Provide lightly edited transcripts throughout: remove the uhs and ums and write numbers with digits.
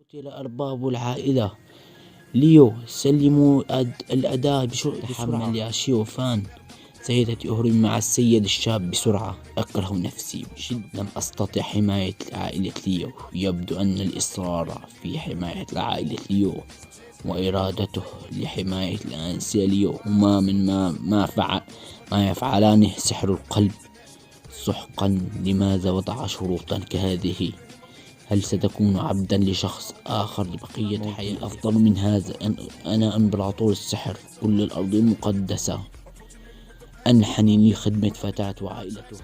قتل أرباب العائلة. ليو، سلموا الأداة بسرعة. تحمل يا شيوفان، سيدتي أهرب مع السيد الشاب بسرعة. أكره نفسي بشدة، لم أستطع حماية عائلة ليو. يبدو أن الإصرار في حماية عائلة ليو وإرادته لحماية الأنسة ليو هما من ما يفعلانه سحر القلب. سحقا، لماذا وضع شروطا كهذه؟ هل ستكون عبدا لشخص آخر لبقية حياتي؟ أفضل من هذا. أنا إمبراطور السحر. كل الأرض المقدسة أنحني لخدمة فتاة وعائلتها.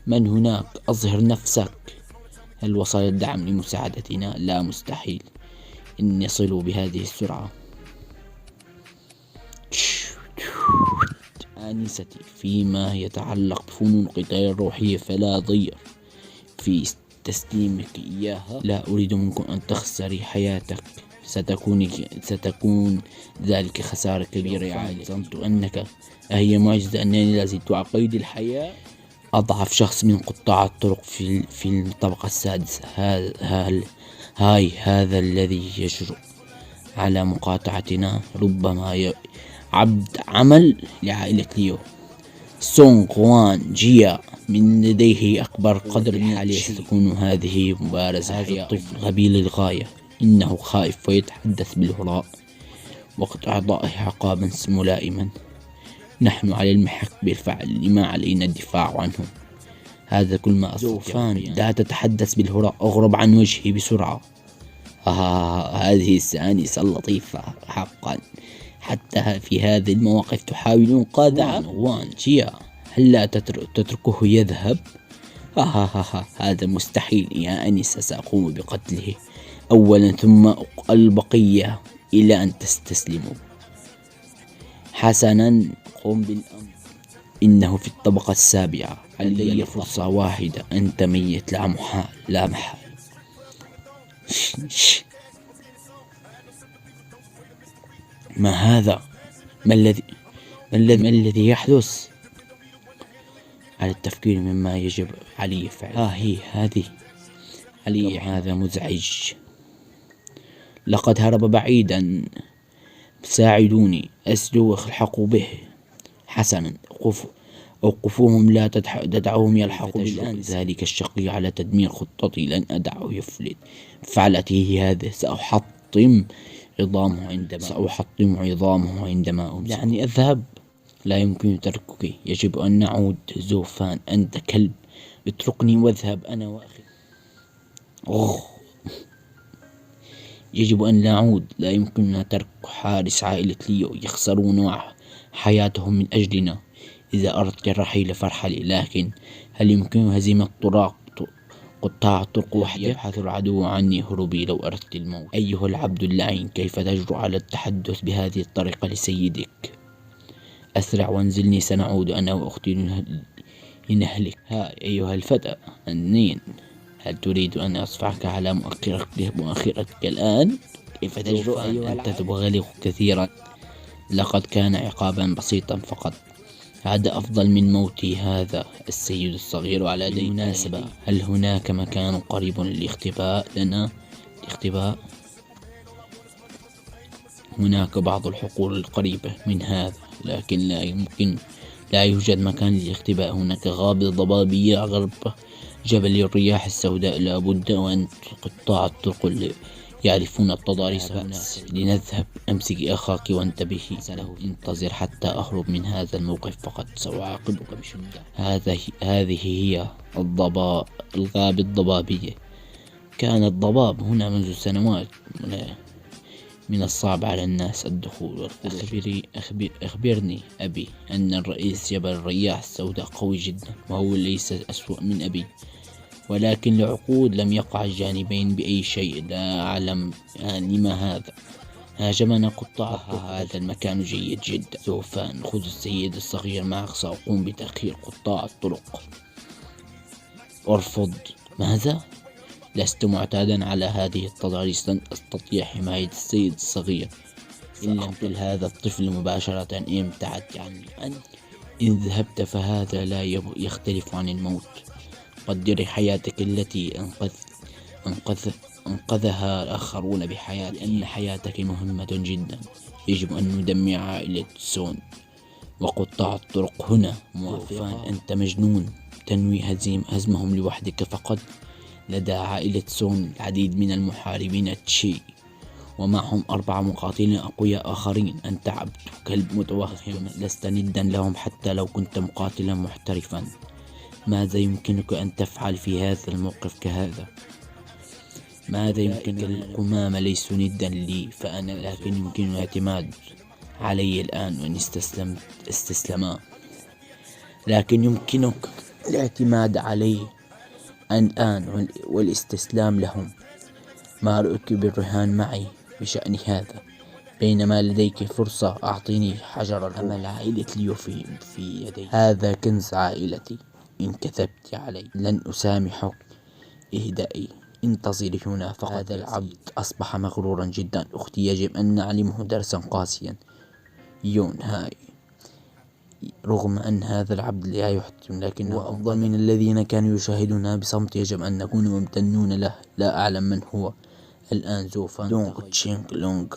من هناك؟ أظهر نفسك. هل وصل الدعم لمساعدتنا؟ لا، مستحيل أن يصلوا بهذه السرعة. آنستي، فيما يتعلق بفنون القتال الروحية فلا ضير في تسليمك إياها. لا أريد منكم أن تخسري حياتك. ستكون ذلك خسارة كبيرة يا عائلة. ظننت أنك أهي معجزة أنني لازلت على قيد الحياة. أضعف شخص من قطاع الطرق في الطبقة السادسة. هذا الذي يجرؤ على مقاطعتنا. ربما عبد عمل لعائلة ليو. سونغ وان جيا من لديه أكبر قدر من الحالية. ستكون هذه مبارزة. هذا الطفل غبي للغاية. إنه خائف ويتحدث بالهراء وقت إعطائه عقابا ملائما. نحن على المحك بالفعل، لما علينا الدفاع عنه. هذا كل ما أستطيع. لا تتحدث بالهراء. أغرب عن وجهي بسرعة. هذه السآنسة اللطيفة حقا. حتى في هذه المواقف تحاول إنقاذ وان جيا. هل لا تتركه يذهب؟ هذا مستحيل يا أنسة. سأقوم بقتله أولا ثم البقية إلى أن تستسلموا. حسنا، قم بالأمر. إنه في الطبقة السابعة. لدي فرصة واحدة. أنت ميت لا محال. ما هذا؟ ما الذي يحدث؟ على التفكير مما يجب علي فعله. هذه علي. هذا مزعج. لقد هرب بعيدا. ساعدوني. أسلوا والحقوا به. حسنا، أوقفوهم. لا تدعوهم يلحقوا بالآن. ذلك الشقي على تدمير خطتي. لن أدعه يفلت. فعلته هذا. سأحطم عظامه عندما أمسك. يعني أذهب؟ لا يمكن تركك. يجب أن نعود. زوفان، أنت كلب. اتركني واذهب أنا وأخي. يجب أن نعود. لا يمكننا ترك حارس عائلة ليو. يخسرون حياتهم من أجلنا. إذا أردت الرحيل فارحلي، لكن هل يمكن هزيمة قطاع الطرق وحده؟ يبحث العدو عني. هروبي لو أردت الموت. أيها العبد اللعين، كيف تجرؤ على التحدث بهذه الطريقة لسيدك؟ أسرع وانزلني. سنعود أنا وأختي لنهلك. أيها الفتى النين، هل تريد أن أصفعك على مؤخرتك الآن؟ كيف تجرؤ أن تبغلق كثيرا؟ لقد كان عقابا بسيطا فقط. هذا أفضل من موتي. هذا السيد الصغير على يدي. بالمناسبة، هل هناك مكان قريب للاختباء لنا؟ هناك بعض الحقول القريبة من هذا، لكن لا يوجد مكان للاختباء. هناك غابة ضبابية غرب جبل الرياح السوداء. لابد وأن قطاع الطرق يعرفون التضاريس هناك. لنذهب. أمسكي أخاك وانتبهي له. انتظر حتى أهرب من هذا الموقف فقط. سأعاقبك بشدة. هذه هي الغابة الضبابية. كان الضباب هنا منذ سنوات. من الصعب على الناس الدخول. أخبرني أبي أن الرئيس جبل الرياح السوداء قوي جدا، وهو ليس أسوأ من أبي، ولكن لعقود لم يقع الجانبين بأي شيء. لا أعلم لما هذا. هاجمنا قطاع. هذا المكان جيد جدا. سوف نأخذ السيد الصغير معك. سأقوم بتأخير قطاع الطرق. أرفض. ماذا؟ لست معتادا على هذه التضاريس. لن أستطيع حماية السيد الصغير. إن لم تقتل هذا الطفل مباشرة. ابتعد عني. إن ذهبت فهذا لا يختلف عن الموت. قدري حياتك التي أنقذها الآخرون بحياة، لأن حياتك مهمة جدا. يجب أن ندمر عائلة سون وقطاع الطرق هنا. موافقان، أنت مجنون، تنوي هزمهم لوحدك فقط. لدى عائلة سون العديد من المحاربين تشي، ومعهم 4 مقاتلين أقوياء آخرين. أنت عبد كلب متوهم، لست ندا لهم حتى لو كنت مقاتلا محترفا. ماذا يمكنك أن تفعل في هذا الموقف كهذا؟ ماذا يمكن؟ القمامة ليسوا ندا لي فأنا، لكن يمكن الاعتماد علي الآن وإن استسلما. لكن يمكنك الاعتماد علي الآن والاستسلام لهم. ما رأيك بالرهان معي بشأن هذا؟ بينما لديك فرصة، أعطيني حجر الأمل. عائلة ليو في يدي، هذا كنز عائلتي. إن كذبت علي لن أسامحك. اهدئي، انتظري هنا فقط. هذا العبد أصبح مغرورا جدا. أختي، يجب أن نعلمه درسا قاسيا. يون هاي، رغم أن هذا العبد لا يحترم، لكنه أفضل من الذين كانوا يشاهدونها بصمت. يجب أن نكون ممتنون له. لا أعلم من هو الآن. زوفان، دونغ تشينغ لونغ،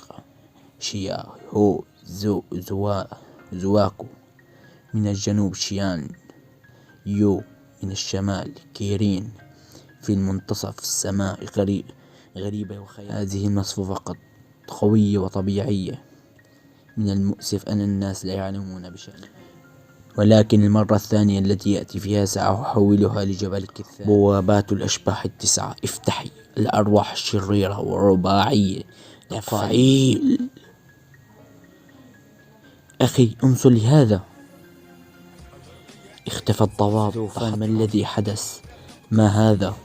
شيا هو، زواكو من الجنوب، شيان يو من الشمال، كيرين في المنتصف. السماء غريبة وخيال. هذه المصفوفة قد قوية وطبيعية. من المؤسف أن الناس لا يعلمون بشأنها، ولكن المرة الثانية التي يأتي فيها سأحولها لجبل كثان. بوابات الأشباح 9، افتحي. الأرواح الشريرة ورباعية، تفعيل. أخي، انظر لهذا. اختفى الضباب. ما الذي حدث؟ ما هذا؟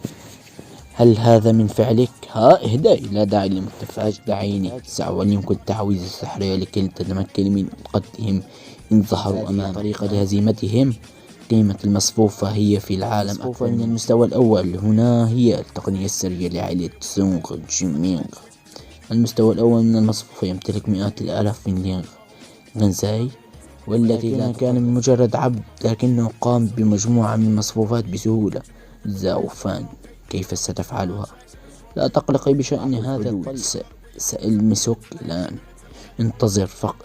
هل هذا من فعلك؟ اهدئي، لا داعي للمتفاجئ. دعيني سأعلمك التعويذة السحرية لكي تتمكن من قتلهم إن ظهروا أمام. طريقة لهزيمتهم. قيمة المصفوفة هي في العالم أكثر من المستوى الأول. هنا هي التقنية السرية لعائلة سونغ جيمينغ. المستوى الأول من المصفوفة يمتلك مئات الآلاف من لينغ غنزاي، والذي كان من مجرد عبد، لكنه قام بمجموعة من المصفوفات بسهولة. زاوفان، كيف ستفعلها؟ لا تقلقي بشأن هذا. سألمسك الآن.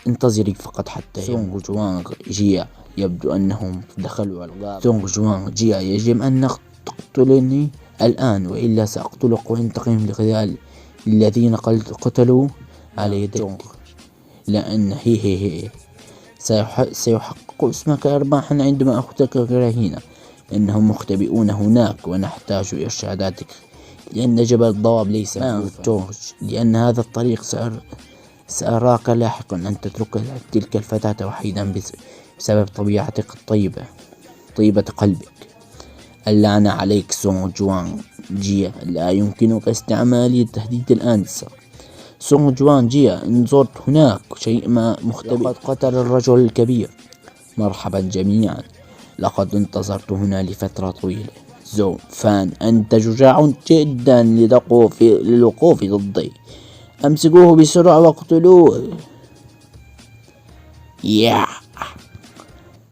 انتظري فقط حتى سونغ جوانغ جيا. يبدو أنهم دخلوا على الغابة. سونغ جوانغ جيا، يجب أن تقتلني الآن وإلا سأقتلك وانتقم لقتال الذين قتلوا على يد جونغ. لأن هي سيحقق اسمك إرباحا عندما أخذك كرهينة. إنهم مختبئون هناك ونحتاج إرشاداتك، لأن جبل الضباب ليس جورج. لأن هذا الطريق سأراك لاحقا أن تترك تلك الفتاة وحيدا بسبب طبيعتك الطيبة، طيبة قلبك. اللعنة عليك سونغ جوان جيا. لا يمكنك استعمال التهديد الآن. سونغ جوان جيا، إن زرت هناك شيء ما مختبئ. لقد قتل الرجل الكبير. مرحبا جميعا، لقد انتظرت هنا لفترة طويلة. زو فان، أنت شجاع جدا للوقوف ضدي. أمسكوه بسرعة واقتلوه.